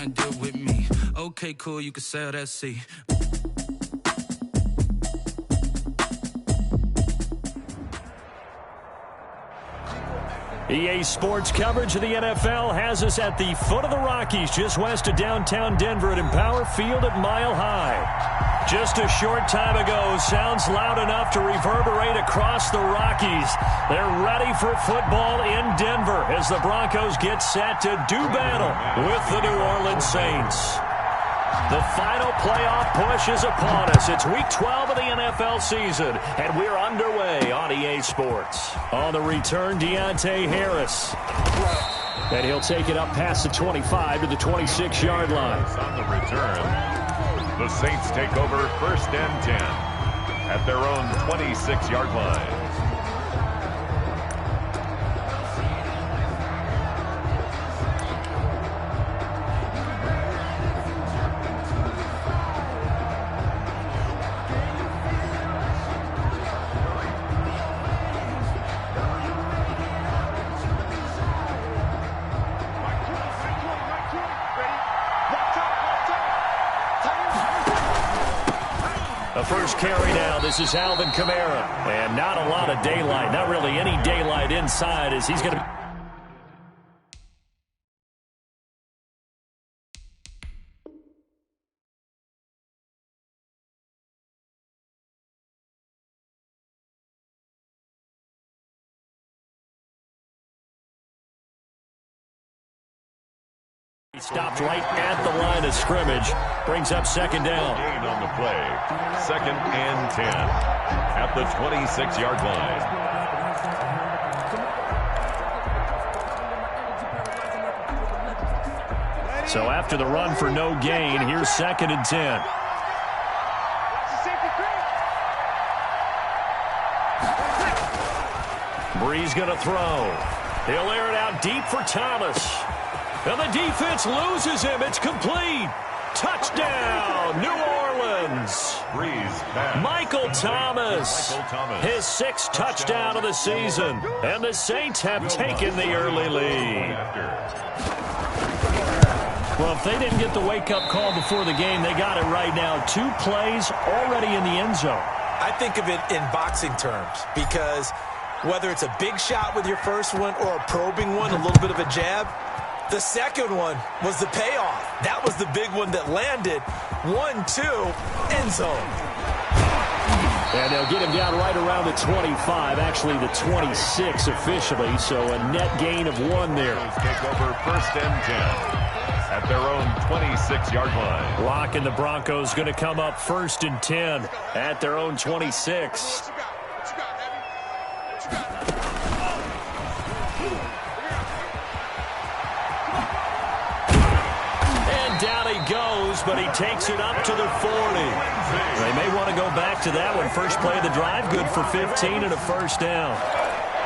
trying to deal with me. Okay, cool, you can sail that sea. EA Sports coverage of the NFL has us at the foot of the Rockies, just west of downtown Denver at Empower Field at Mile High. Just a short time ago, sounds loud enough to reverberate across the Rockies. They're ready for football in Denver as the Broncos get set to do battle with the New Orleans Saints. The final playoff push is upon us. It's Week 12 of the NFL season, and we're underway on EA Sports. On the return, Deontay Harris. And he'll take it up past the 25 to the 26-yard line. On the return, the Saints take over 1st and 10 at their own 26-yard line. First carry now. This is Alvin Kamara. And not a lot of daylight. Not really any daylight inside as he's going to... He stopped right at the line of scrimmage. Brings up second down. Gain on the play. 2nd and 10 at the 26-yard line. So after the run for no gain, here's 2nd and 10. Breeze going to throw. He'll air it out deep for Thomas. And the defense loses him. It's complete. Touchdown, New Orleans. Breeze back. Michael Thomas. His 6th touchdown of the season. And the Saints have taken the early lead. Well, if they didn't get the wake-up call before the game, they got it right now. 2 plays already in the end zone. I think of it in boxing terms because whether it's a big shot with your first one or a probing one, a little bit of a jab, the second one was the payoff. That was the big one that landed. 1-2, end zone. And they'll get him down right around the 25, actually the 26 officially, so a net gain of 1 there. Take over 1st and 10 at their own 26-yard line. Lock and the Broncos going to come up 1st and 10 at their own 26. Down he goes, but he takes it up to the 40. They may want to go back to that one. First play of the drive, good for 15 and a first down.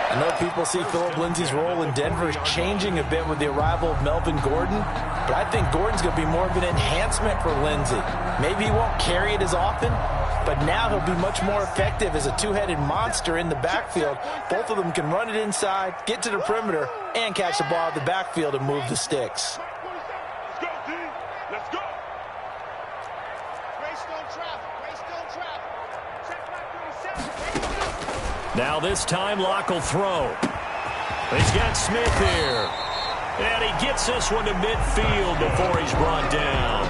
I know people see Phillip Lindsay's role in Denver changing a bit with the arrival of Melvin Gordon, but I think Gordon's going to be more of an enhancement for Lindsay. Maybe he won't carry it as often, but now he'll be much more effective as a two-headed monster in the backfield. Both of them can run it inside, get to the perimeter, and catch the ball at the backfield and move the sticks. Now this time, Luck will throw. He's got Smith here. And he gets this one to midfield before he's brought down.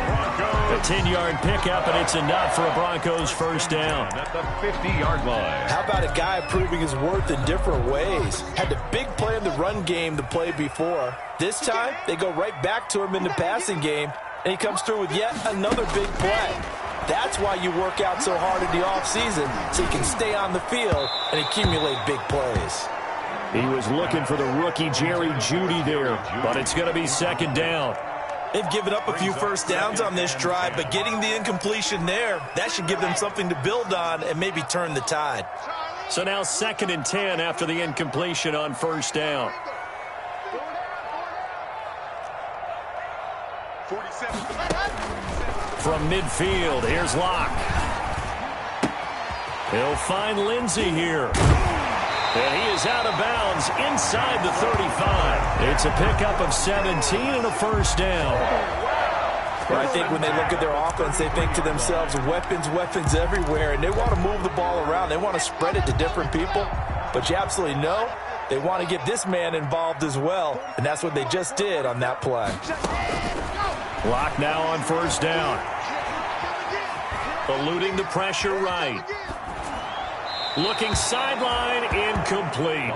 A 10-yard pickup, and it's enough for a Broncos first down. At the 50-yard line. How about a guy proving his worth in different ways? Had the big play in the run game the play before. This time, they go right back to him in the passing game, and he comes through with yet another big play. That's why you work out so hard in the offseason, so you can stay on the field and accumulate big plays. He was looking for the rookie Jerry Jeudy there, but it's going to be 2nd down. They've given up a few first downs on this drive, but getting the incompletion there, that should give them something to build on and maybe turn the tide. So now 2nd and 10 after the incompletion on first down. 47. From midfield, here's Luck. He'll find Lindsay here. And he is out of bounds inside the 35. It's a pickup of 17 and a first down. But I think when they look at their offense, they think to themselves, weapons, weapons everywhere, and they want to move the ball around. They want to spread it to different people. But you absolutely know they want to get this man involved as well, and that's what they just did on that play. Luck now on first down. Eluding the pressure right. Looking sideline, incomplete.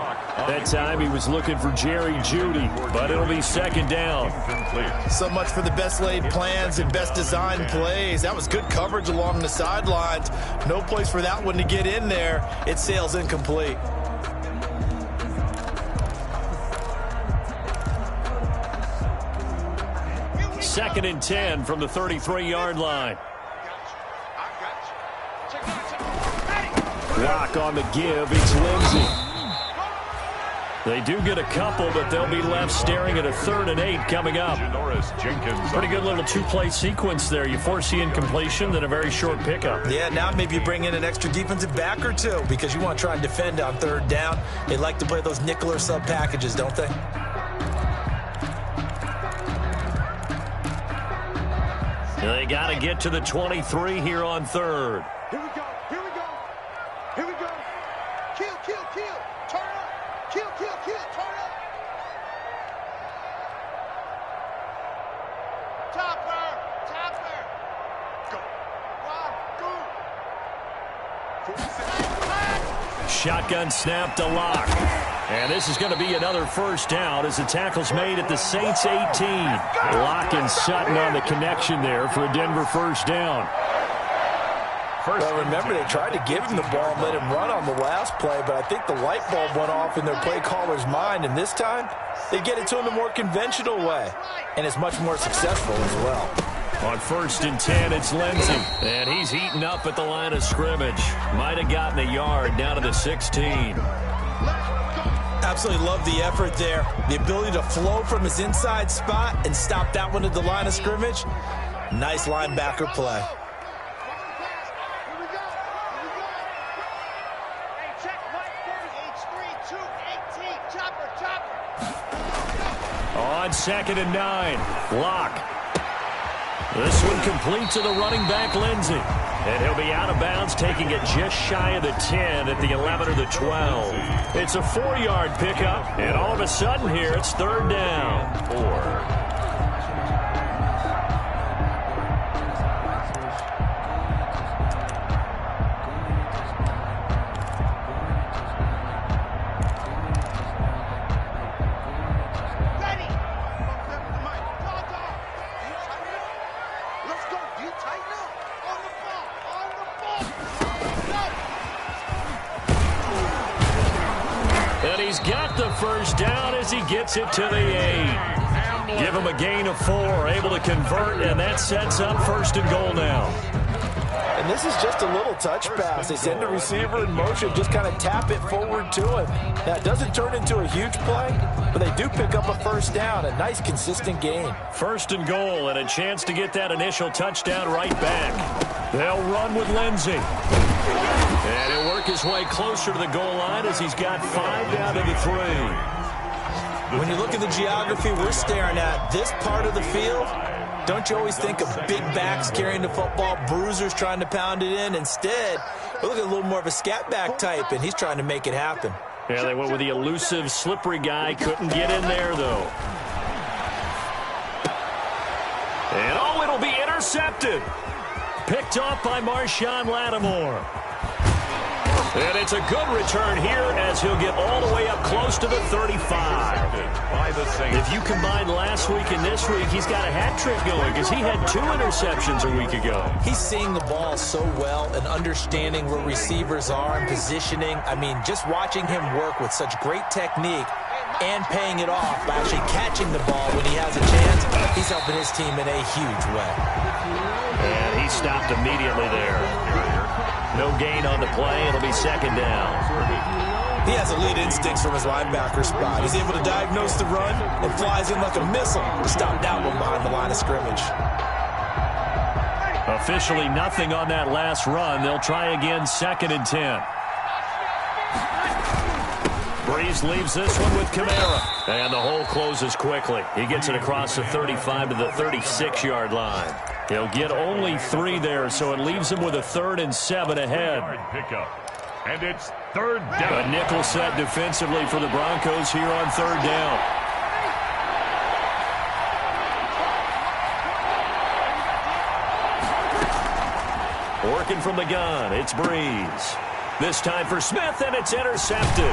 That time he was looking for Jerry Jeudy, but it'll be second down. So much for the best laid plans and best designed plays. That was good coverage along the sidelines. No place for that one to get in there. It sails incomplete. Second and 10 from the 33-yard line. Luck on the give. It's Lindsey. They do get a couple, but they'll be left staring at a 3rd and 8 coming up. Pretty good little two-play sequence there. You force the incompletion, then a very short pickup. Yeah, now maybe you bring in an extra defensive back or two because you want to try and defend on 3rd down. They like to play those nickel or sub packages, don't they? They got to get to the 23 here on 3rd. Here we go. Here we go. Here we go. Kill, kill, kill. Turn up. Kill, kill, kill. Turn up. Topper. Topper. Go. 1, go. Shotgun snap to Luck. And this is going to be another first down as the tackle's made at the Saints 18. Luck and Sutton on the connection there for a Denver first down. Well, remember, they tried to give him the ball and let him run on the last play, but I think the light bulb went off in their play caller's mind, and this time they get it to him the more conventional way, and it's much more successful as well. On 1st and 10, it's Lindsey, and he's heating up at the line of scrimmage. Might have gotten a yard down to the 16. Absolutely love the effort there. The ability to flow from his inside spot and stop that one at the line of scrimmage. Nice linebacker play. On 2nd and 9, Luck. This one complete to the running back, Lindsey. And he'll be out of bounds, taking it just shy of the 10 at the 11 or the 12. It's a 4-yard pickup, and all of a sudden here, it's 3rd down. 4. He's got the first down as he gets it to the 8. Give him a gain of 4, able to convert, and that sets up 1st and goal now. And this is just a little touch pass. They send the receiver in motion, just kind of tap it forward to him. That doesn't turn into a huge play, but they do pick up a first down, a nice consistent gain. 1st and goal, and a chance to get that initial touchdown right back. They'll run with Lindsey. And he'll work his way closer to the goal line as he's got 5 down to the 3. When you look at the geography we're staring at, this part of the field, don't you always think of big backs carrying the football, bruisers trying to pound it in? Instead, we look at a little more of a scat back type, and he's trying to make it happen. Yeah, they went with the elusive, slippery guy. Couldn't get in there, though. And, oh, it'll be intercepted. Picked off by Marshawn Lattimore. And it's a good return here as he'll get all the way up close to the 35. If you combine last week and this week, he's got a hat trick going because he had 2 interceptions a week ago. He's seeing the ball so well and understanding where receivers are and positioning. I mean, just watching him work with such great technique and paying it off by actually catching the ball when he has a chance, he's helping his team in a huge way. And he stopped immediately there. No gain on the play. It'll be 2nd down. He has elite instincts from his linebacker spot. He's able to diagnose the run and flies in like a missile to stop that one behind the line of scrimmage. Officially nothing on that last run. They'll try again 2nd and 10. Breeze leaves this one with Kamara. And the hole closes quickly. He gets it across the 35 to the 36-yard line. He'll get only 3 there, so it leaves him with a 3rd and 7 ahead. And it's 3rd down. A nickel set defensively for the Broncos here on 3rd down. Working from the gun, it's Breeze. This time for Smith, and it's intercepted.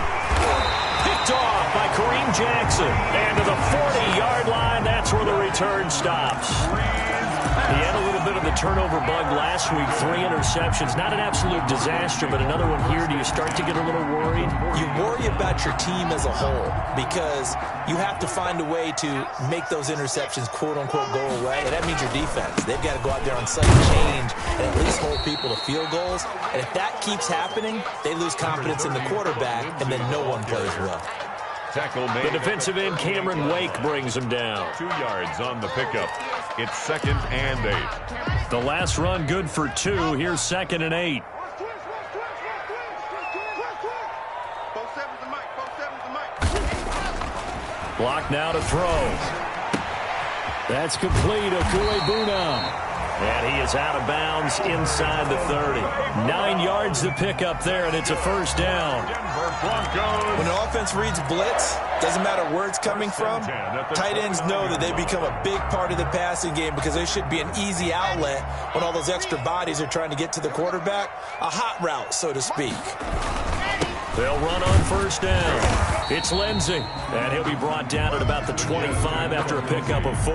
Picked off by Kareem Jackson. And to the 40-yard line, that's where the return stops. He had a little bit of the turnover bug last week, 3 interceptions. Not an absolute disaster, but another one here. Do you start to get a little worried? You worry about your team as a whole because you have to find a way to make those interceptions, quote-unquote, go away. And that means your defense. They've got to go out there on sudden change and at least hold people to field goals. And if that keeps happening, they lose confidence in the quarterback, and then no one plays well. The defensive end, Cameron Wake, brings him down. 2 yards on the pickup. It's 2nd and 8. The last run good for 2. Here's 2nd and 8. Block now to throw. That's complete. Okuebuna. And he is out of bounds inside the 30. 9 yards to pick up there, and it's a 1st down. When an offense reads blitz, doesn't matter where it's coming from, tight ends know that they become a big part of the passing game because they should be an easy outlet when all those extra bodies are trying to get to the quarterback. A hot route, so to speak. They'll run on 1st down. It's Lindsey, and he'll be brought down at about the 25 after a pickup of 4.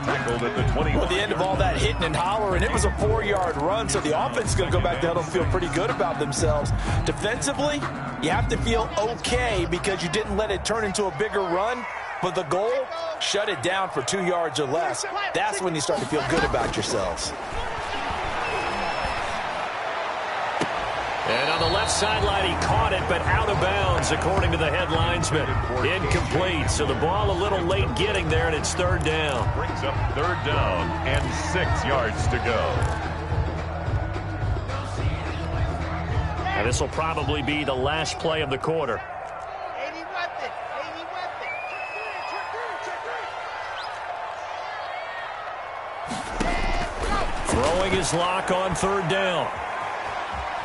Tackled at the 20. Well, the end of all that hitting and hollering, it was a 4-yard run, so the offense is going to go back down and feel pretty good about themselves. Defensively, you have to feel okay because you didn't let it turn into a bigger run, but the goal, shut it down for 2 yards or less. That's when you start to feel good about yourselves. And on the left sideline, he caught it, but out of bounds, according to the head linesman. Incomplete, so the ball a little late getting there, and it's 3rd down. Brings up 3rd down and 6 yards to go. And this will probably be the last play of the quarter. Throwing his lock on 3rd down.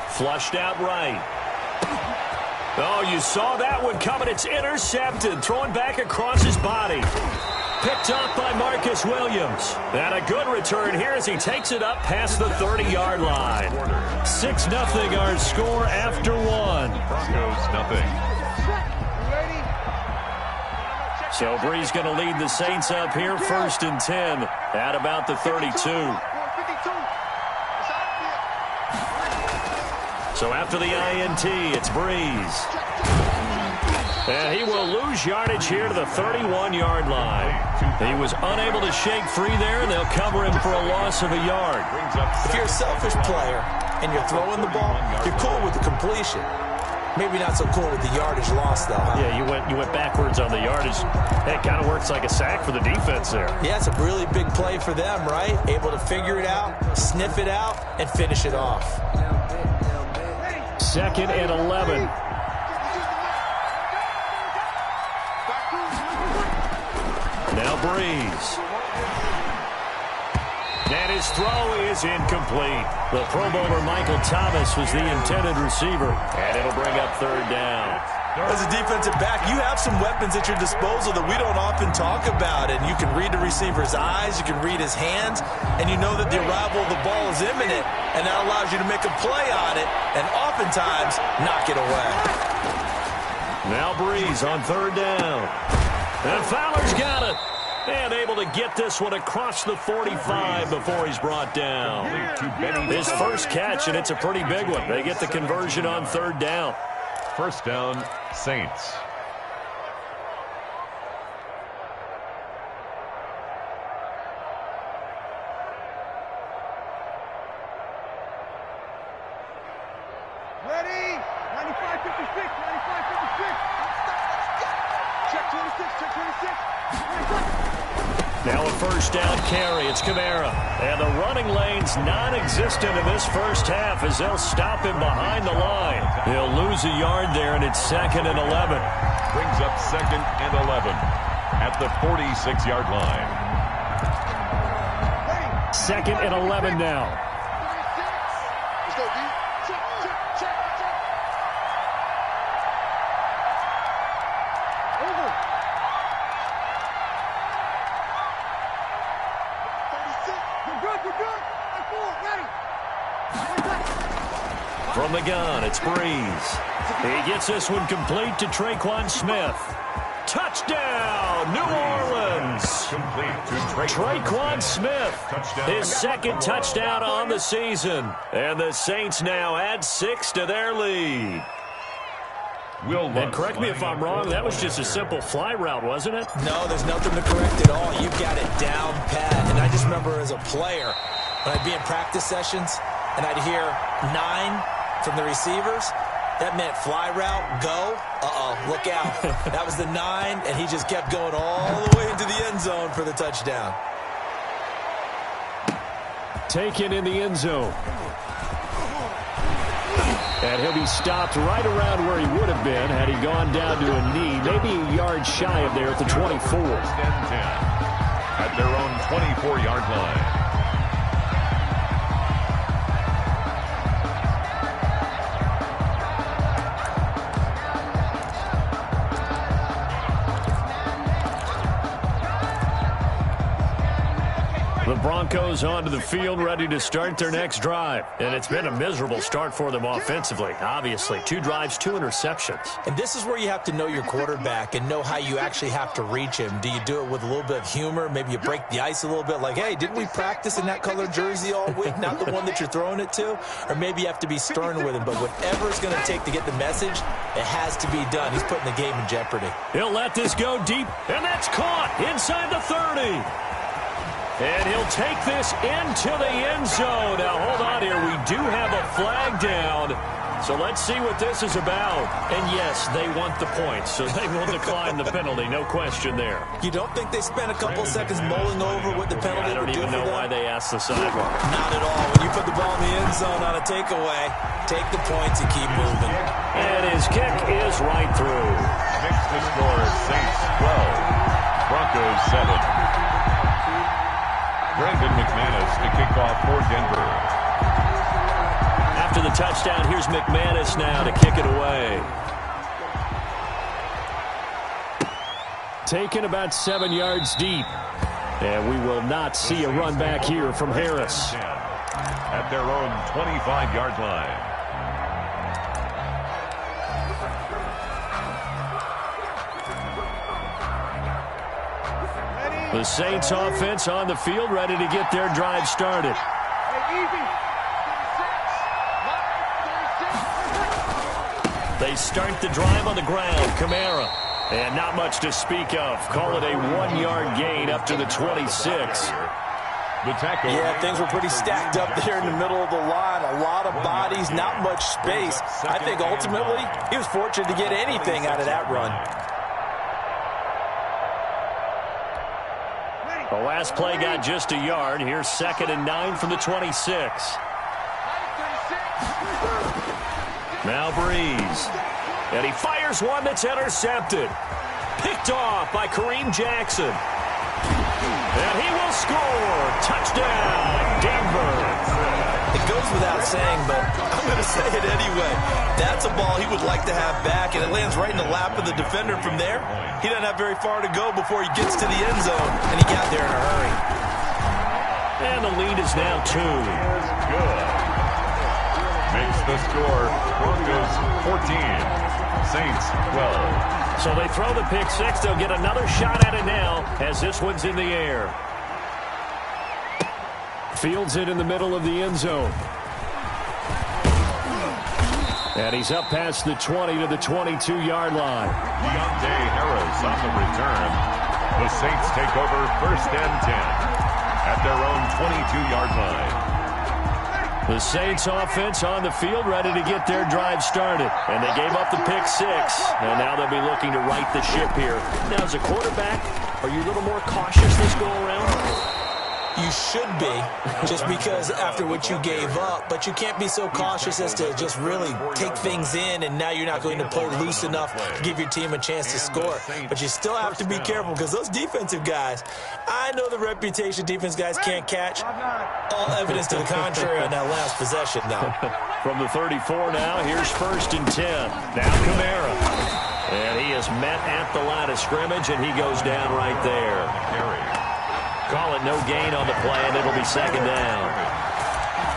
Flushed out right. Oh, you saw that one coming. It's intercepted. Throwing back across his body. Picked up by Marcus Williams. And a good return here as he takes it up past the 30-yard line. 6-0 our score after 1. Broncos nothing. So Breeze going to lead the Saints up here, 1st and 10 at about the 32. So after the INT, it's Breeze. And he will lose yardage here to the 31-yard line. He was unable to shake free there, and they'll cover him for a loss of a yard. If you're a selfish player and you're throwing the ball, you're cool with the completion. Maybe not so cool with the yardage loss, though, huh? Yeah, you went backwards on the yardage. It kind of works like a sack for the defense there. Yeah, it's a really big play for them, right? Able to figure it out, sniff it out, and finish it off. 2nd and 11. Now Breeze. And his throw is incomplete. The Pro Bowler Michael Thomas was the intended receiver. And it'll bring up 3rd down. As a defensive back, you have some weapons at your disposal that we don't often talk about. And you can read the receiver's eyes, you can read his hands, and you know that the arrival of the ball is imminent. And that allows you to make a play on it and oftentimes knock it away. Now Breeze on 3rd down. And Fowler's got it. And able to get this one across the 45 before he's brought down. His first catch, and it's a pretty big one. They get the conversion on 3rd down. 1st down, Saints. Ready? 95-56, 95-56. Check 26, check 26. Now a 1st down carry. It's Kamara. And the running lane's non-existent in this first half as they'll stop him behind the line. He'll lose lose a yard there, and it's 2nd and 11. Brings up 2nd and 11 at the 46-yard line. 2nd and 11 now. Let's go, D. Check, check, check, check. Over. 36. You're good, you're good. That's four, ready. From the gun, it's Breeze. He gets this one complete to Traquan Smith. Touchdown, New Orleans. Complete to Traquan Smith, Touchdown. his 2nd touchdown on the season. And the Saints now add 6 to their lead. And correct me if I'm wrong, that was just a simple fly route, wasn't it? No, there's nothing to correct at all. You've got it down pat. And I just remember as a player, when I'd be in practice sessions, and I'd hear 9 from the receivers, that meant fly route, go. Look out. That was the 9, and he just kept going all the way into the end zone for the touchdown. Taken in the end zone. And he'll be stopped right around where he would have been had he gone down to a knee, maybe a yard shy of there at the 24. 1st and 10 at their own 24-yard line. The Broncos onto the field, ready to start their next drive. And it's been a miserable start for them offensively, obviously. 2 drives, 2 interceptions. And this is where you have to know your quarterback and know how you actually have to reach him. Do you do it with a little bit of humor? Maybe you break the ice a little bit, like, hey, didn't we practice in that color jersey all week, not the one that you're throwing it to? Or maybe you have to be stern with him. But whatever it's going to take to get the message, it has to be done. He's putting the game in jeopardy. He'll let this go deep, and that's caught inside the 30. And he'll take this into the end zone. Now, hold on here. We do have a flag down. So let's see what this is about. And, yes, they want the points, so they will decline the penalty. No question there. You don't think they spent a couple seconds mulling over what the penalty would do for them? I don't even know why they asked the sideline. Not at all. When you put the ball in the end zone on a takeaway, take the points and keep moving. And his kick is right through. Makes the score Saints 12, Broncos 7. Brandon McManus to kick off for Denver. After the touchdown, here's McManus now to kick it away. Taken about 7 yards deep. And we will not see a run back here from Harris. At their own 25-yard line. The Saints offense on the field, ready to get their drive started. They start the drive on the ground. Kamara. And not much to speak of. Call it a 1-yard gain up to the 26. The tackle. Yeah, things were pretty stacked up there in the middle of the line. A lot of bodies, not much space. I think ultimately he was fortunate to get anything out of that run. The last play got just a yard. Here's 2nd and 9 from the 26. Now Breeze. And he fires one that's intercepted. Picked off by Kareem Jackson. And he will score. Touchdown, Denver. It goes without saying, but I'm going to say it anyway. That's a ball he would like to have back, and it lands right in the lap of the defender from there. He doesn't have very far to go before he gets to the end zone, and he got there in a hurry. And the lead is now 2. Good. Makes the score Broncos 14, Saints 12. So they throw the pick six. They'll get another shot at it now as this one's in the air. Fields it in the middle of the end zone. And he's up past the 20 to the 22-yard line. Deontay Harris on the return. The Saints take over 1st and 10 at their own 22-yard line. The Saints offense on the field, ready to get their drive started. And they gave up the pick six. And now they'll be looking to right the ship here. Now, as a quarterback, are you a little more cautious this go around? You should be, just because after what you gave up, but you can't be so cautious as to just really take things in, and now you're not going to play loose enough to give your team a chance to score. But you still have to be careful, because those defensive guys, I know the reputation defense guys can't catch. All evidence to the contrary on that last possession now. From the 34 now, here's 1st and 10. Now Kamara. And he is met at the line of scrimmage, and he goes down right there. Call it no gain on the play, and it'll be 2nd down.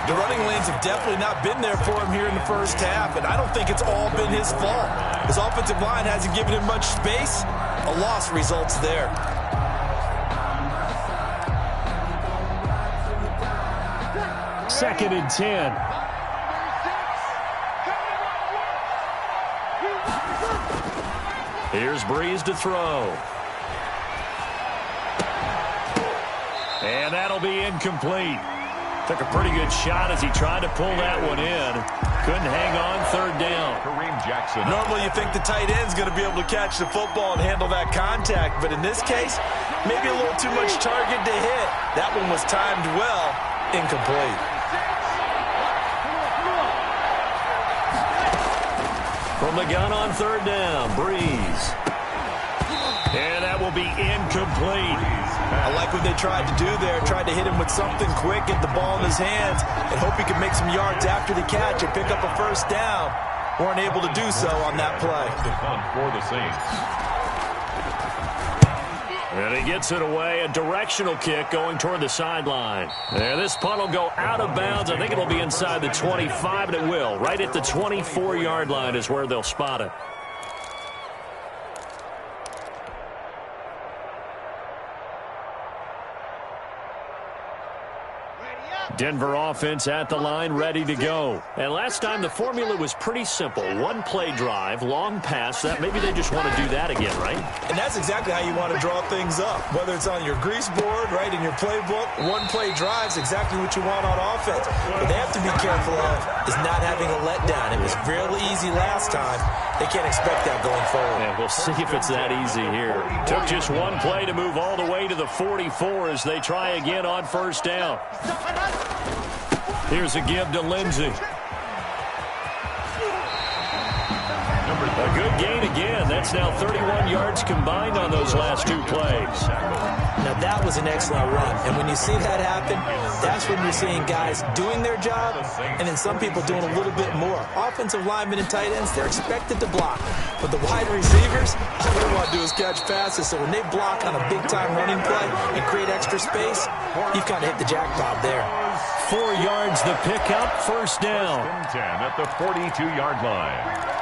The running lanes have definitely not been there for him here in the first half, and I don't think it's all been his fault. His offensive line hasn't given him much space. A loss results there. Second and 10. Here's Breeze to throw. And that'll be incomplete. Took a pretty good shot as he tried to pull that one in. Couldn't hang on, 3rd down. Kareem Jackson. Normally you think the tight end's going to be able to catch the football and handle that contact, but in this case, maybe a little too much target to hit. That one was timed well, incomplete. From the gun on 3rd down, Breeze. And that will be incomplete. I like what they tried to do there. Tried to hit him with something quick, get the ball in his hands, and hope he could make some yards after the catch and pick up a 1st down. Weren't able to do so on that play. For the Saints. And he gets it away, a directional kick going toward the sideline. There, this punt will go out of bounds. I think it'll be inside the 25, and it will. Right at the 24-yard line is where they'll spot it. Denver offense at the line, ready to go. And last time the formula was pretty simple. 1 play drive, long pass. That maybe they just want to do that again, right? And that's exactly how you want to draw things up. Whether it's on your grease board, right, in your playbook, 1 play drive is exactly what you want on offense. What they have to be careful of is not having a letdown. It was fairly easy last time. They can't expect that going forward. Yeah, we'll see if it's that easy here. Took just 1 play to move all the way to the 44 as they try again on 1st down. Here's a give to Lindsey. A good gain again. That's now 31 yards combined on those last 2 plays. Now that was an excellent run. And when you see that happen, that's when you're seeing guys doing their job and then some people doing a little bit more. Offensive linemen and tight ends, they're expected to block. But the wide receivers, all they want to do is catch passes. So when they block on a big-time running play and create extra space, you've kind of hit the jackpot there. 4 yards the pickup, 1st down. 10 at the 42-yard line.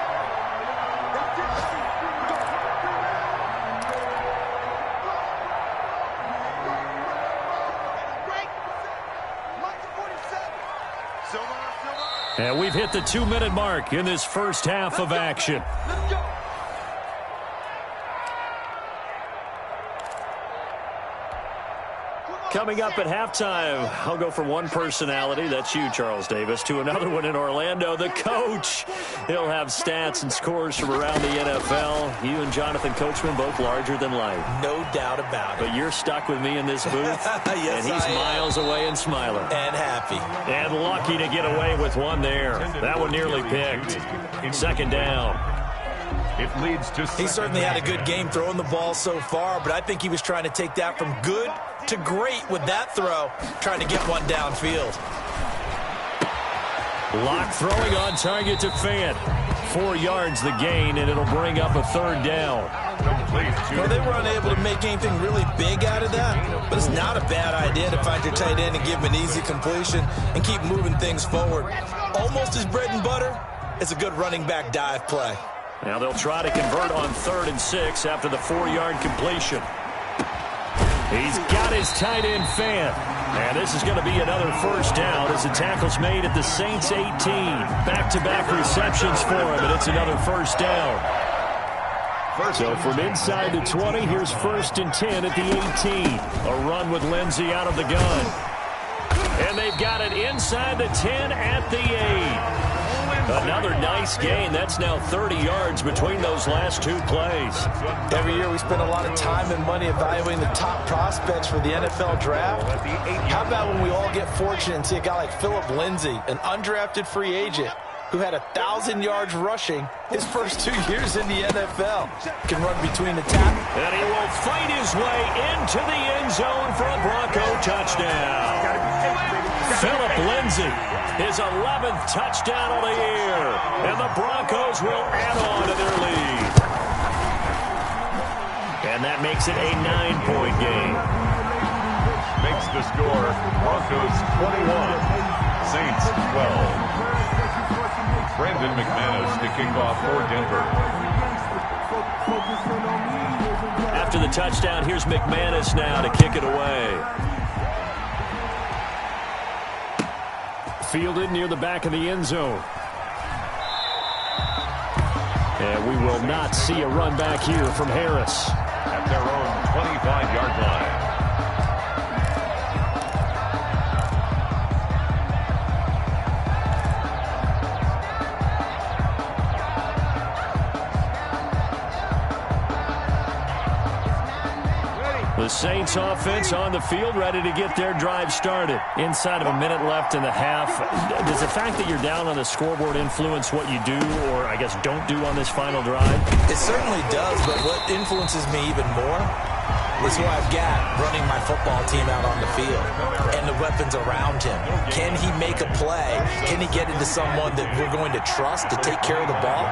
And we've hit the 2-minute mark in this first half of action. Let's go. Coming up at halftime, I'll go from one personality, that's you, Charles Davis, to another one in Orlando, the coach. He'll have stats and scores from around the NFL. You and Jonathan Coachman, both larger than life. No doubt about it. But you're stuck with me in this booth, yes, and he's miles away and smiling. And happy. And lucky to get away with one there. That one nearly picked. 2nd down. It leads to he certainly had a good game throwing the ball so far, but I think he was trying to take that from good to great with that throw, trying to get one downfield. Luck throwing on target to Fant. 4 yards the gain, and it'll bring up a 3rd down. Well, they were unable to make anything really big out of that, but it's not a bad idea to find your tight end and give him an easy completion and keep moving things forward. Almost his bread and butter is a good running back dive play. Now they'll try to convert on 3rd and 6 after the 4-yard completion. He's got his tight end Fant. And this is going to be another 1st down as the tackle's made at the Saints 18. Back-to-back receptions for him, and it's another 1st down. So from inside the 20, here's 1st and 10 at the 18. A run with Lindsey out of the gun. And they've got it inside the 10 at the 8. Another nice gain. That's now 30 yards between those last two plays. Every year we spend a lot of time and money evaluating the top prospects for the NFL draft. How about when we all get fortunate and see a guy like Philip Lindsay, an undrafted free agent, who had 1,000 yards rushing his first 2 years in the NFL. Can run between the tackles. And he will fight his way into the end zone for a Bronco touchdown. Philip Lindsay, his 11th touchdown of the year. And the Broncos will add on to their lead. And that makes it a 9-point game. Makes the score Broncos 21, Saints 12. Brandon McManus to kick off for Denver. After the touchdown, here's McManus now to kick it away. Fielded near the back of the end zone. And we will not see a run back here from Harris. At their own 25-yard line. The Saints offense on the field, ready to get their drive started. Inside of a minute left in the half. Does the fact that you're down on the scoreboard influence what you do, or I guess don't do on this final drive? It certainly does, but what influences me even more is who I've got running my football team out on the field and the weapons around him. Can he make a play? Can he get into someone that we're going to trust to take care of the ball?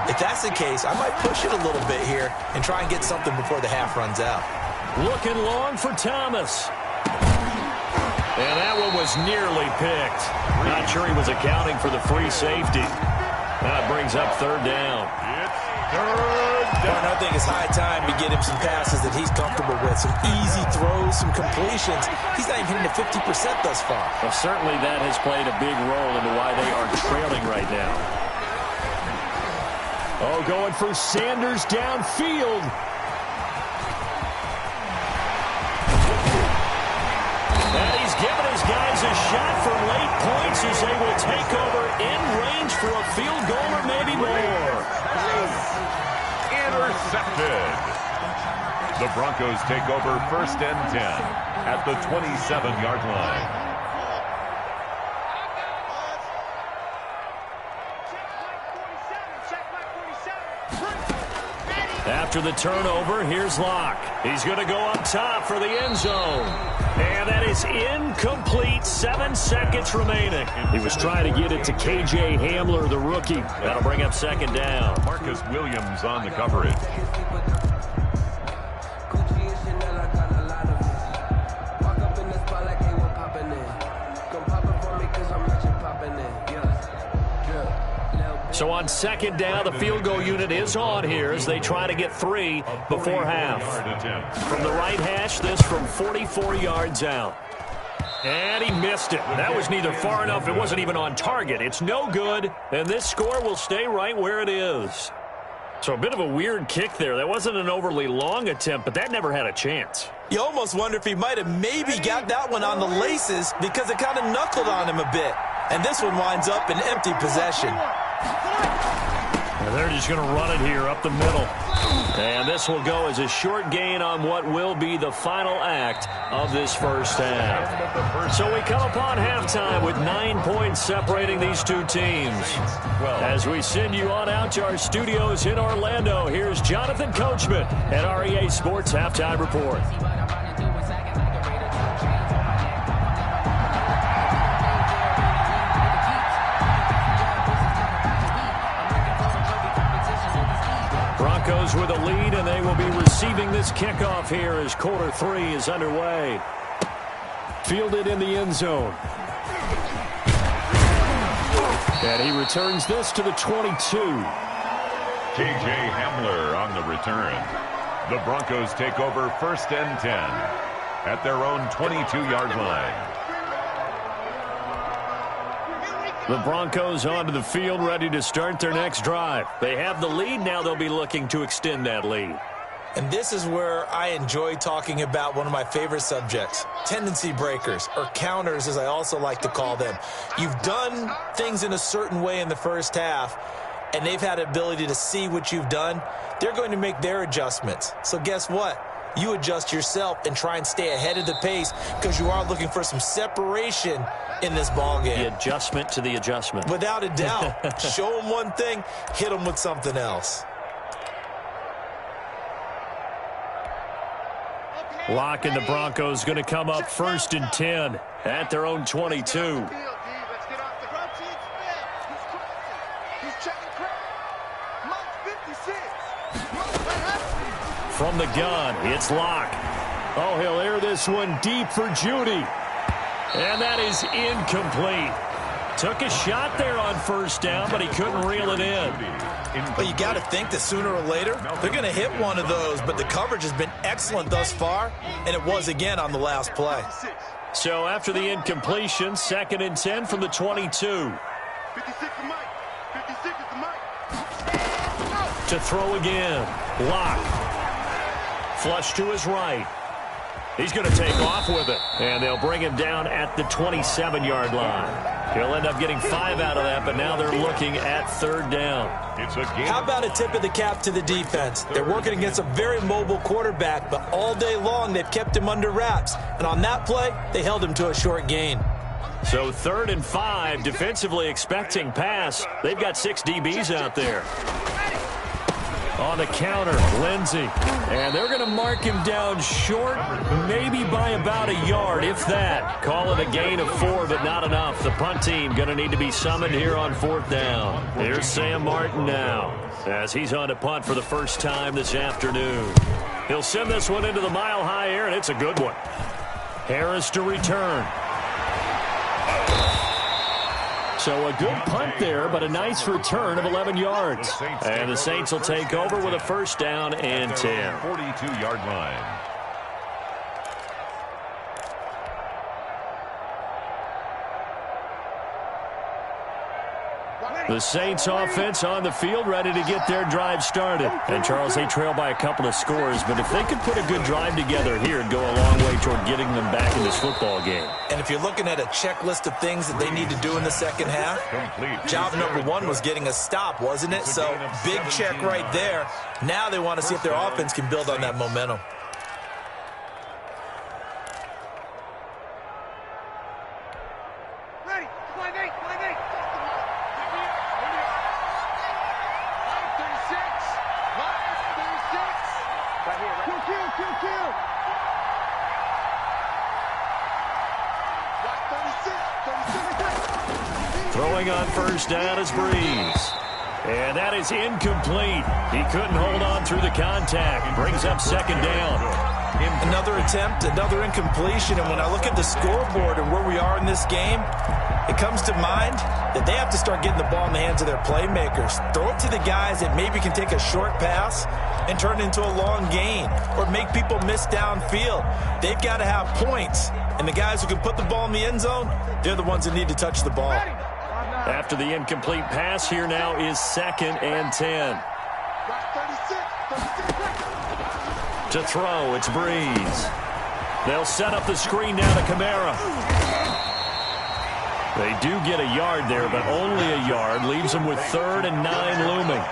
If that's the case, I might push it a little bit here and try and get something before the half runs out. Looking long for Thomas. And that one was nearly picked. Not sure he was accounting for the free safety. That brings up third down. And I think it's high time to get him some passes that he's comfortable with. Some easy throws, some completions. He's not even hitting the 50% thus far. Well, certainly that has played a big role into why they are trailing right now. Oh, going for Sanders downfield. And he's given his guys a shot for late points as they will take over in range for a field goal or maybe more. Intercepted. The Broncos take over 1st and 10 at the 27-yard line. After the turnover, here's Luck. He's going to go up top for the end zone. And that is incomplete. 7 seconds remaining. He was trying to get it to K.J. Hamler, the rookie. That'll bring up second down. Marcus Williams on the coverage. So on second down, the field goal unit is on here as they try to get 3 before half. From the right hash, this from 44 yards out. And he missed it. That was neither far enough. It wasn't even on target. It's no good, and this score will stay right where it is. So a bit of a weird kick there. That wasn't an overly long attempt, but that never had a chance. You almost wonder if he might have maybe got that one on the laces because it kind of knuckled on him a bit. And this one winds up in empty possession. And they're just going to run it here up the middle. And this will go as a short gain on what will be the final act of this first half. So we come upon halftime with 9 points separating these two teams. As we send you on out to our studios in Orlando, here's Jonathan Coachman at REA Sports Halftime Report. Broncos with a lead, and they will be receiving this kickoff here as quarter 3 is underway. Fielded in the end zone. And he returns this to the 22. K.J. Hamler on the return. The Broncos take over 1st and 10 at their own 22-yard line. The Broncos onto the field, ready to start their next drive. They have the lead. Now they'll be looking to extend that lead. And this is where I enjoy talking about one of my favorite subjects, tendency breakers, or counters as I also like to call them. You've done things in a certain way in the first half, and they've had the ability to see what you've done. They're going to make their adjustments. So guess what? You adjust yourself and try and stay ahead of the pace because you are looking for some separation in this ball game. The adjustment to the adjustment. Without a doubt. Show them one thing, hit them with something else. Luck and the Broncos going to come up 1st and 10 at their own 22. From the gun, it's Luck. Oh, he'll air this one deep for Judy. And that is incomplete. Took a shot there on 1st down, but he couldn't reel it in. But you got to think that sooner or later, they're going to hit one of those, but the coverage has been excellent thus far, and it was again on the last play. So after the incompletion, 2nd and 10 from the 22. 56 to Mike. 56 to Mike. To throw again. Luck. Flush to his right. He's going to take off with it, and they'll bring him down at the 27-yard line. He'll end up getting 5 out of that, but now they're looking at 3rd down. How about a tip of the cap to the defense? They're working against a very mobile quarterback, but all day long they've kept him under wraps. And on that play, they held him to a short gain. So 3rd and 5, defensively expecting pass. They've got 6 DBs out there. On the counter, Lindsey. And they're going to mark him down short, maybe by about a yard, if that. Call it a gain of 4, but not enough. The punt team going to need to be summoned here on 4th down. Here's Sam Martin now, as he's on to punt for the first time this afternoon. He'll send this one into the mile-high air, and it's a good one. Harris to return. So a good punt there, but a nice return of 11 yards. And the Saints will take over with a 1st down and 10. 42-yard line. The Saints offense on the field, ready to get their drive started. And Charles, they trail by a couple of scores, but if they could put a good drive together here, it'd go a long way toward getting them back in this football game. And if you're looking at a checklist of things that they need to do in the second half, job number 1 was getting a stop, wasn't it? So big check right there. Now they want to see if their offense can build on that momentum. Throwing on 1st down is Breeze. And that is incomplete. He couldn't hold on through the contact. Brings up 2nd down. Another attempt, another incompletion. And when I look at the scoreboard and where we are in this game, it comes to mind that they have to start getting the ball in the hands of their playmakers. Throw it to the guys that maybe can take a short pass and turn it into a long gain or make people miss downfield. They've got to have points. And the guys who can put the ball in the end zone, they're the ones that need to touch the ball. After the incomplete pass, here now is 2nd and 10. To throw, it's Breeze. They'll set up the screen down to Kamara. They do get a yard there, but only a yard. Leaves them with 3rd and 9 looming.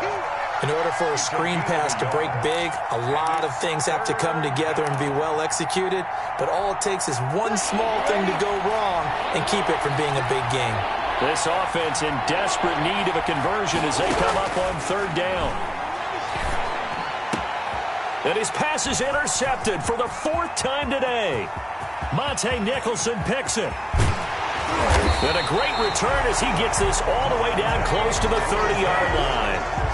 In order for a screen pass to break big, a lot of things have to come together and be well executed. But all it takes is one small thing to go wrong and keep it from being a big game. This offense in desperate need of a conversion as they come up on 3rd down. And his pass is intercepted for the 4th time today. Monte Nicholson picks it. And a great return as he gets this all the way down close to the 30-yard line.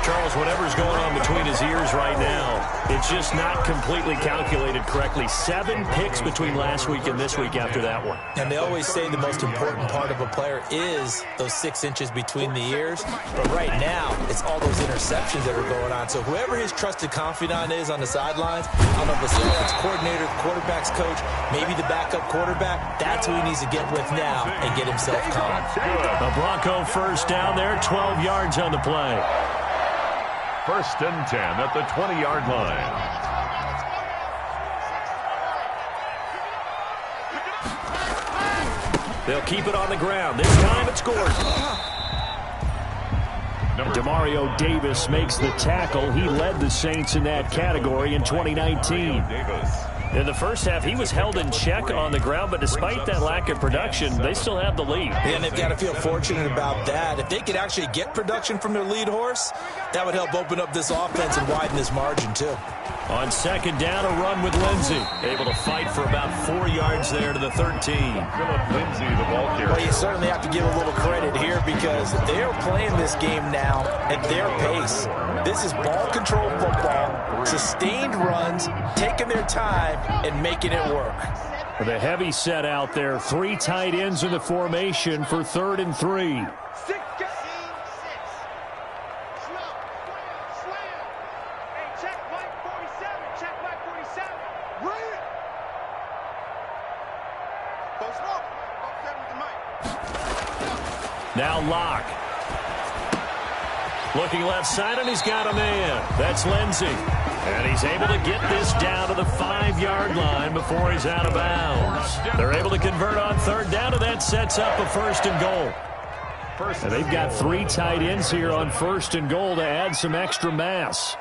Charles, whatever's going on between his ears right now, it's just not completely calculated correctly. 7 picks between last week and this week after that one. And they always say the most important part of a player is those 6 inches between the ears. But right now, it's all those interceptions that are going on. So whoever his trusted confidant is on the sidelines, I don't know if it's the offense coordinator, the quarterback's coach, maybe the backup quarterback, that's who he needs to get with now and get himself calm. A Bronco 1st down there, 12 yards on the play. First and 10 at the 20-yard line. They'll keep it on the ground. This time it's Gordon. Demario Davis makes the tackle. He led the Saints in that category in 2019. In the first half, he was held in check on the ground, but despite that lack of production, they still have the lead. And they've got to feel fortunate about that. If they could actually get production from their lead horse, that would help open up this offense and widen this margin, too. On second down, a run with Lindsey. Able to fight for about 4 yards there to the 13. Philip Lindsay, the ball carrier. Well, you certainly have to give a little credit here because they're playing this game now at their pace. This is ball control football, sustained runs, taking their time, and making it work. With a heavy set out there, 3 tight ends in the formation for 3rd and 3. Now Luck. Looking left side, and he's got a man. That's Lindsey. And he's able to get this down to the 5-yard line before he's out of bounds. They're able to convert on 3rd down, and that sets up a 1st and goal. And they've got 3 tight ends here on 1st and goal to add some extra mass.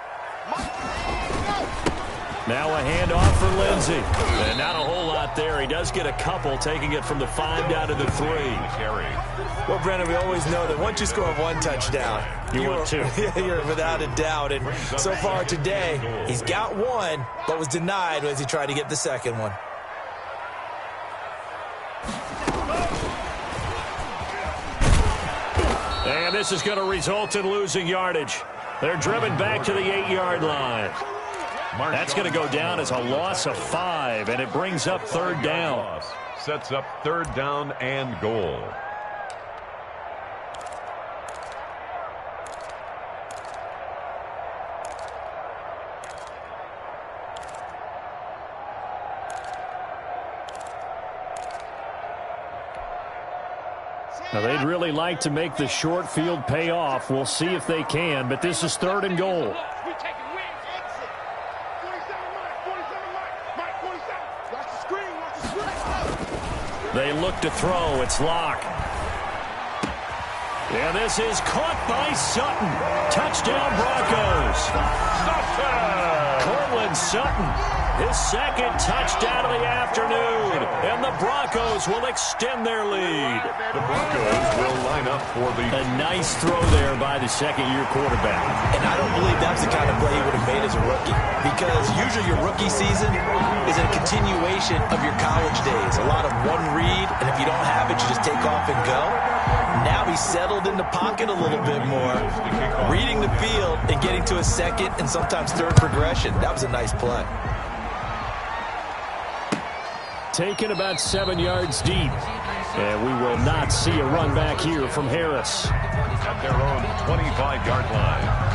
Now a handoff for Lindsey. And not a whole lot there. He does get a couple, taking it from the 5 down to the 3. Well, Brennan, we always know that once you score 1 touchdown, you want 2. You're without a doubt. And so far today, he's got 1, but was denied as he tried to get the second one. And this is going to result in losing yardage. They're driven back to the 8-yard line. That's going to go down as a loss of 5, and it brings up 3rd down. Sets up 3rd down and goal. Now, they'd really like to make the short field pay off. We'll see if they can, but this is 3rd and goal. They look to throw. It's Luck. And this is caught by Sutton. Touchdown, Broncos. Cortland Sutton, his 2nd touchdown of the afternoon. And the Broncos will extend their lead. The Broncos will line up for the... A nice throw there by the 2nd-year quarterback. And I don't believe that's the kind of play he would have made as a rookie. Because usually your rookie season is a continuation of your college days. A lot of one read, and if you don't have it, you just take off and go. Now he's settled in the pocket a little bit more, reading the field and getting to a 2nd and sometimes 3rd progression. That was a nice play. Taken about 7 yards deep. And we will not see a run back here from Harris. At their own 25-yard line.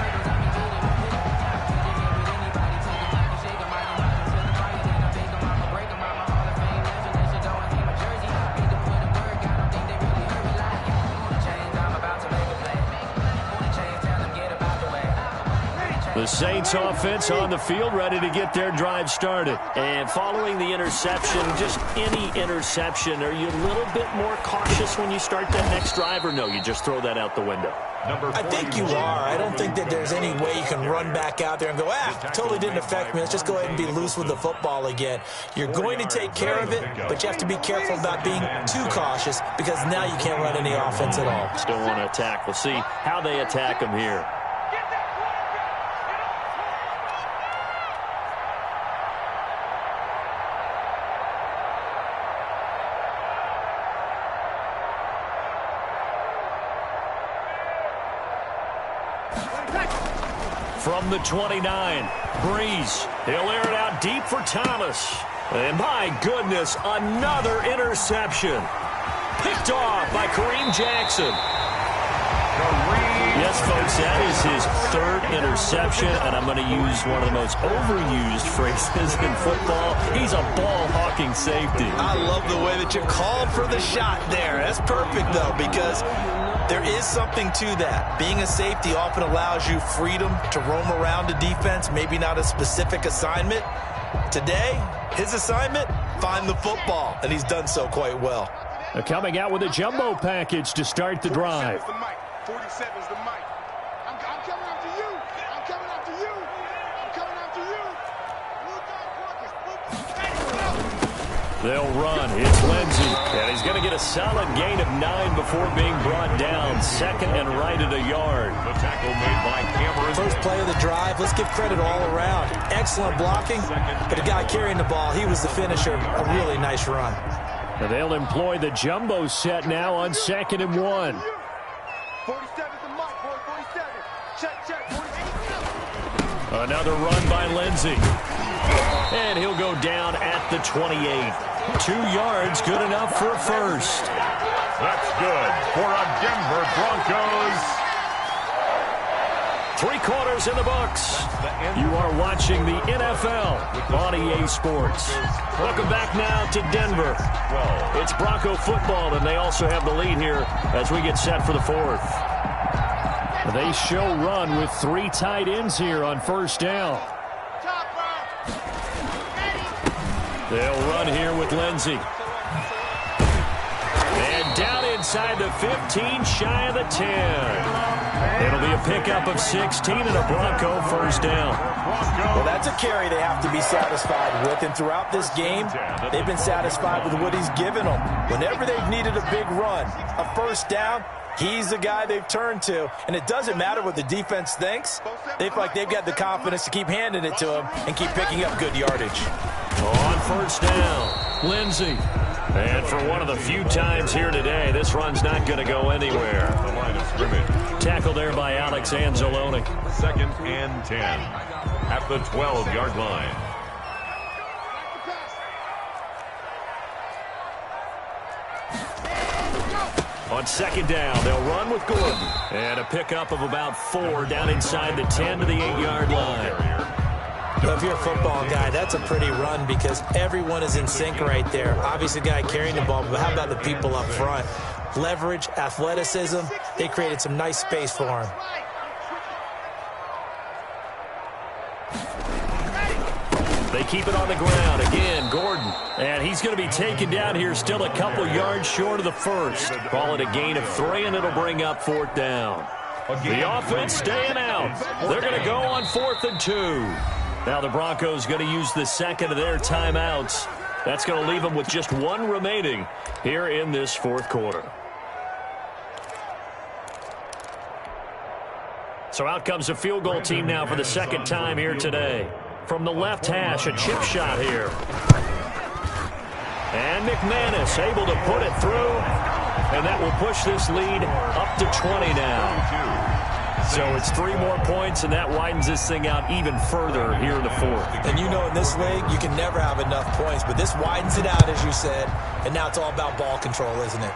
The Saints offense on the field, ready to get their drive started. And following the interception, just any interception, are you a little bit more cautious when you start that next drive, or no, you just throw that out the window? I think you are. I don't think that there's any way you can run back out there and go, totally didn't affect me. Let's just go ahead and be loose with the football again. You're going to take care of it, but you have to be careful about being too cautious because now you can't run any offense at all. Still want to attack. We'll see how they attack them here. From the 29, Breeze. He'll air it out deep for Thomas. And my goodness, another interception. Picked off by Kareem Jackson. Yes, folks, that is his 3rd interception, and I'm going to use one of the most overused phrases in football. He's a ball-hawking safety. I love the way that you called for the shot there. That's perfect, though, because There is something to that. Being a safety often allows you freedom to roam around the defense, maybe not a specific assignment. Today, his assignment, find the football, and he's done so quite well. Coming out with a jumbo package to start the drive. 47's the mic. I'm coming after you. I'm coming after you. I'm coming after you. They'll run. It's Lindsey. And he's going to get a solid gain of 9 before being brought down. Second and right at a yard. The tackle made by Cameron. First play of the drive, let's give credit all around. Excellent blocking, but the guy carrying the ball, he was the finisher. A really nice run. And they'll employ the jumbo set now on 2nd and 1. 47's the mic, boy. 47. Check. 47. Another run by Lindsey. And he'll go down at the 28. 2 yards, good enough for a first. That's good for a Denver Broncos. 3 quarters in the books. You are watching the NFL on EA Sports. Welcome back now to Denver. It's Bronco football, and they also have the lead here as we get set for the 4th. They show run with 3 tight ends here on first down. They'll run here with Lindsey. And down inside the 15, shy of the 10. It'll be a pickup of 16 and a Bronco first down. Well, that's a carry they have to be satisfied with. And throughout this game, they've been satisfied with what he's given them. Whenever they've needed a big run, a first down, he's the guy they've turned to. And it doesn't matter what the defense thinks. They feel like they've got the confidence to keep handing it to him and keep picking up good yardage. On first down, Lindsey. And for one of the few times here today, this run's not going to go anywhere. The line of scrimmage. Tackle there by Alex Anzalone. 2nd and 10 at the 12-yard line. On 2nd down, they'll run with Gordon. And a pickup of about 4 down inside the 10 to the 8-yard line. Well, if you're a football guy, that's a pretty run because everyone is in sync right there. Obviously, the guy carrying the ball, but how about the people up front? Leverage, athleticism, they created some nice space for him. They keep it on the ground. Again, Gordon. And he's going to be taken down here still a couple yards short of the first. Call it a gain of 3, and it'll bring up 4th down. The offense staying out. They're going to go on 4th and 2. Now the Broncos going to use the second of their timeouts. That's going to leave them with just 1 remaining here in this 4th quarter. So out comes a field goal team now for the 2nd time here today. From the left hash, a chip shot here. And McManus able to put it through. And that will push this lead up to 20 now. So it's 3 more points, and that widens this thing out even further here in the 4th. And you know in this league, you can never have enough points, but this widens it out, as you said, and now it's all about ball control, isn't it?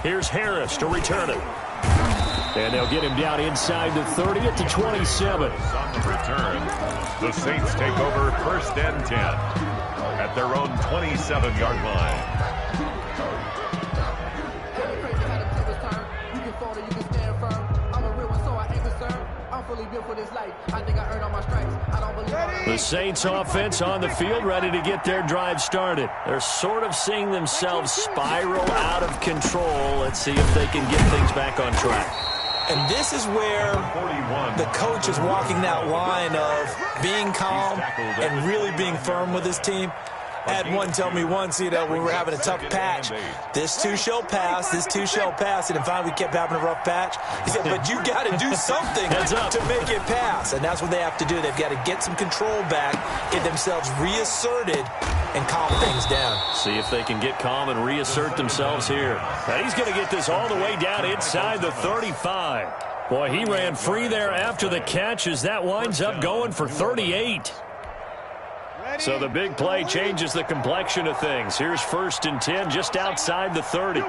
Here's Harris to return it. And they'll get him down inside the 30 at the 27. On the return, the Saints take over 1st and 10 at their own 27-yard line. The Saints offense on the field, ready to get their drive started. They're sort of seeing themselves spiral out of control. Let's see if they can get things back on track. And this is where the coach is walking that line of being calm and really being firm with his team. I had one tell me once, you know, when we were having a tough patch, this too shall pass, and then finally we kept having a rough patch. He said, but you got to do something to make it pass, and that's what they have to do. They've got to get some control back, get themselves reasserted, and calm things down. See if they can get calm and reassert themselves here. Now he's going to get this all the way down inside the 35. Boy, he ran free there after the catch as that winds up going for 38. So the big play changes the complexion of things. Here's 1st and 10 just outside the 30.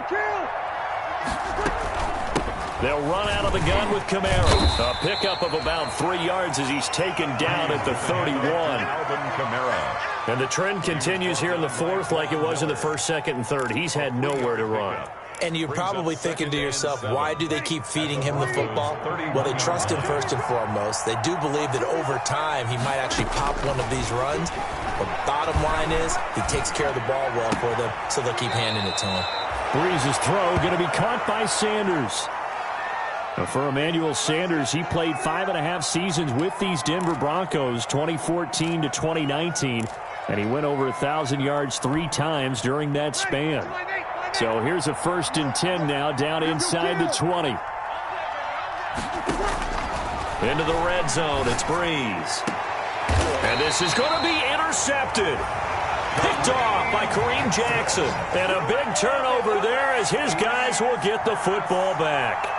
They'll run out of the gun with Camaro. A pickup of about 3 yards as he's taken down at the 31. Alvin Kamara. And the trend continues here in the 4th like it was in the 1st, 2nd, and 3rd. He's had nowhere to run. And you're probably thinking to yourself, why do they keep feeding him the football? Well, they trust him first and foremost. They do believe that over time he might actually pop one of these runs. But bottom line is he takes care of the ball well for them, so they'll keep handing it to him. Breeze's throw going to be caught by Sanders. Now for Emmanuel Sanders, he played 5.5 seasons with these Denver Broncos, 2014 to 2019. And he went over 1,000 yards 3 times during that span. So here's a 1st and 10 now, down inside the 20. Into the red zone, it's Breeze. And this is going to be intercepted. Picked off by Kareem Jackson. And a big turnover there as his guys will get the football back.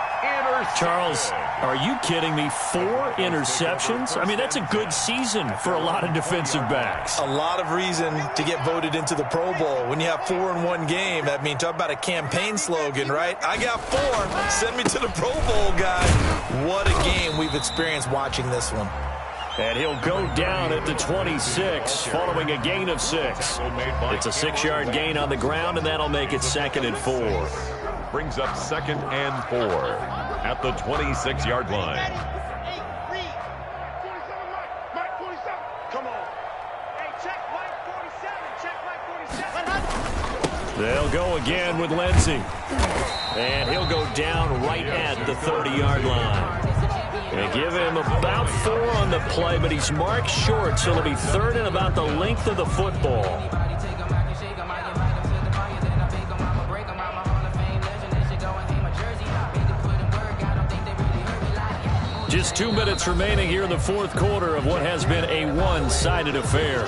Charles, are you kidding me? 4 interceptions? I mean, that's a good season for a lot of defensive backs. A lot of reason to get voted into the Pro Bowl. When you have 4 in one game, I mean, talk about a campaign slogan, right? I got 4. Send me to the Pro Bowl, guy. What a game we've experienced watching this one. And he'll go down at the 26 following a gain of 6. It's a 6-yard gain on the ground, and that'll make it 2nd and 4. Brings up 2nd and 4 at the 26-yard line. Come on. Hey, check Mike 47. Check Mike 47. They'll go again with Lindsey. And he'll go down right at the 30-yard line. They give him about 4 on the play, but he's marked short, so it'll be 3rd and about the length of the football. Just 2 minutes remaining here in the 4th quarter of what has been a one-sided affair.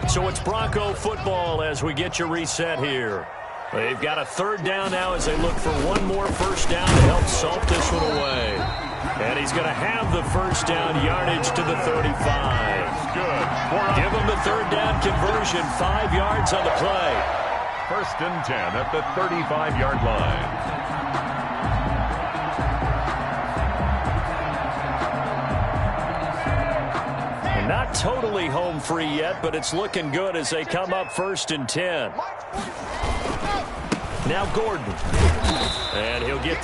So it's Bronco football as we get you reset here. They've got a 3rd down now as they look for one more 1st down to help salt this one away. And he's going to have the 1st down yardage to the 35. Good. Give him the 3rd down conversion, 5 yards on the play. 1st and 10 at the 35-yard line. Not totally home free yet, but it's looking good as they come up 1st and 10. Now Gordon. And he'll get